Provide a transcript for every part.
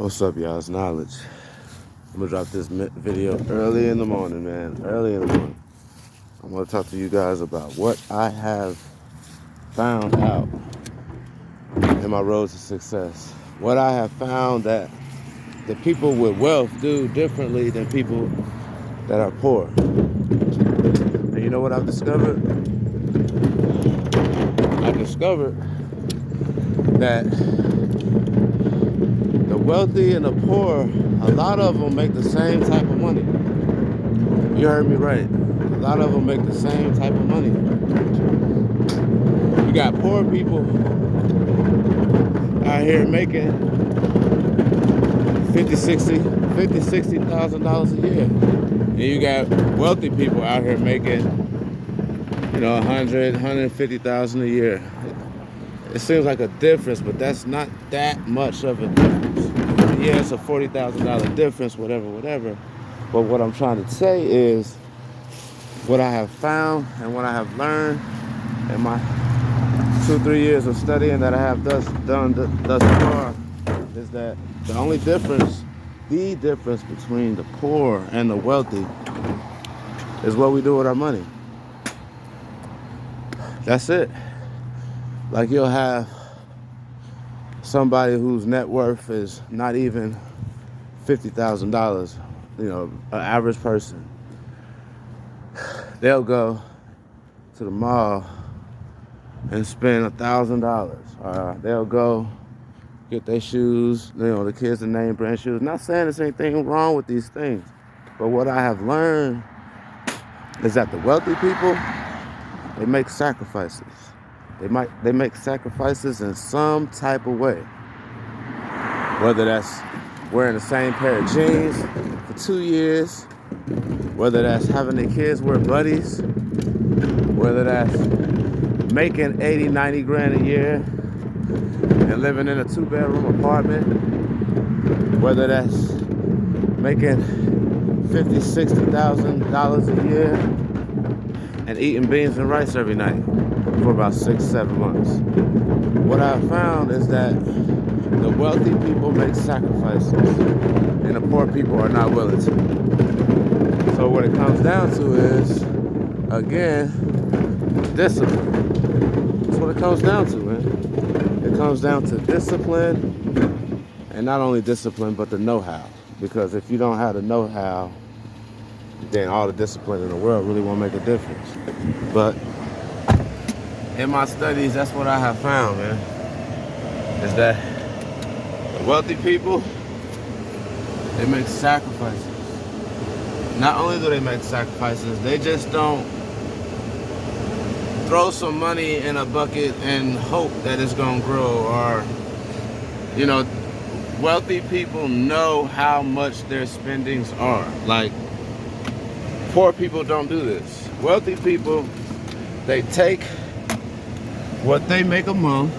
What's up, y'all? It's Knowledge. I'm gonna drop this video early in the morning, man. Early in the morning. I'm gonna talk to you guys about what I have found out in my road to success. What I have found that the people with wealth do differently than people that are poor. And you know what I've discovered? I discovered that the wealthy and the poor, a lot of them make the same type of money. You heard me right. A lot of them make the same type of money. You got poor people out here making $60,000 a year. And you got wealthy people out here making, $150,000 a year. It seems like a difference, but that's not that much of a difference. Yeah, it's a $40,000 difference, whatever. But what I'm trying to say is what I have found and what I have learned in my 2-3 years of studying that I have done thus far is that the difference between the poor and the wealthy is what we do with our money. That's it. Like you'll have somebody whose net worth is not even $50,000, an average person. They'll go to the mall and spend $1,000. They'll go get their shoes, the kids the name brand shoes. Not saying there's anything wrong with these things, but what I have learned is that the wealthy people, they make sacrifices. They make sacrifices in some type of way. Whether that's wearing the same pair of jeans for 2 years, whether that's having their kids wear buddies, whether that's making 80, 90 grand a year and living in a 2-bedroom apartment, whether that's making $50,000, $60,000 a year and eating beans and rice every night for about 6-7 months. What I've found is that the wealthy people make sacrifices and the poor people are not willing to. So what it comes down to is, again, discipline. That's what it comes down to, man. It comes down to discipline, and not only discipline, but the know-how. Because if you don't have the know-how, then all the discipline in the world really won't make a difference. But in my studies, that's what I have found, man, is that the wealthy people, they make sacrifices. Not only do they make sacrifices, they just don't throw some money in a bucket and hope that it's gonna grow. Or, wealthy people know how much their spendings are. Like, poor people don't do this. Wealthy people, they take what they make a month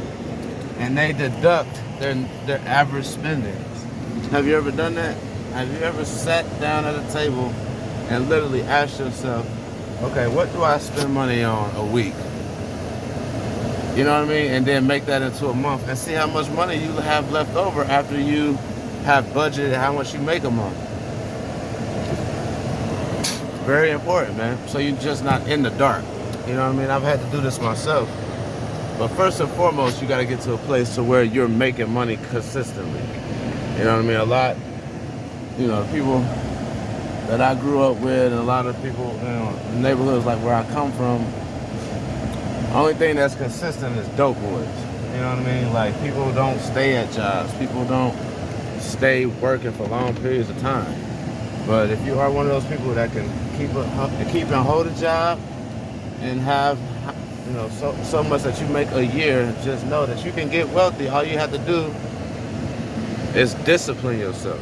and they deduct their average spendings. Have you ever done that? Have you ever sat down at a table and literally asked yourself, okay, what do I spend money on a week? You know what I mean? And then make that into a month and see how much money you have left over after you have budgeted how much you make a month. Very important, man. So you're just not in the dark. You know what I mean? I've had to do this myself. But first and foremost, you got to get to a place to where you're making money consistently. You know what I mean? A lot, people that I grew up with, and a lot of people, neighborhoods like where I come from, the only thing that's consistent is dope boys. You know what I mean? Like, people don't stay at jobs. People don't stay working for long periods of time. But if you are one of those people that can keep and hold a job and have, so much that you make a year, just know that you can get wealthy. All you have to do is discipline yourself.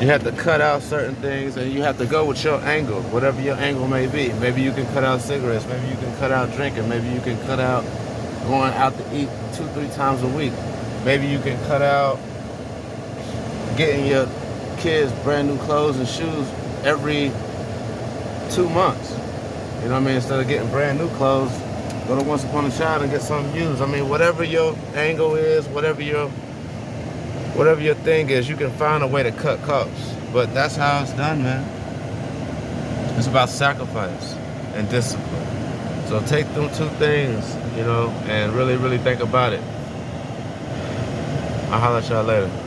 You have to cut out certain things, and you have to go with your angle, whatever your angle may be. Maybe you can cut out cigarettes. Maybe you can cut out drinking. Maybe you can cut out going out to eat 2-3 times a week. Maybe you can cut out getting your kids brand new clothes and shoes every 2 months. You know what I mean? Instead of getting brand new clothes, go to Once Upon a Child and get something used. I mean, whatever your angle is, whatever your Whatever your thing is, you can find a way to cut costs. But that's how it's done, man. It's about sacrifice and discipline. So take them two things, you know, and really, really think about it. I'll holler at y'all later.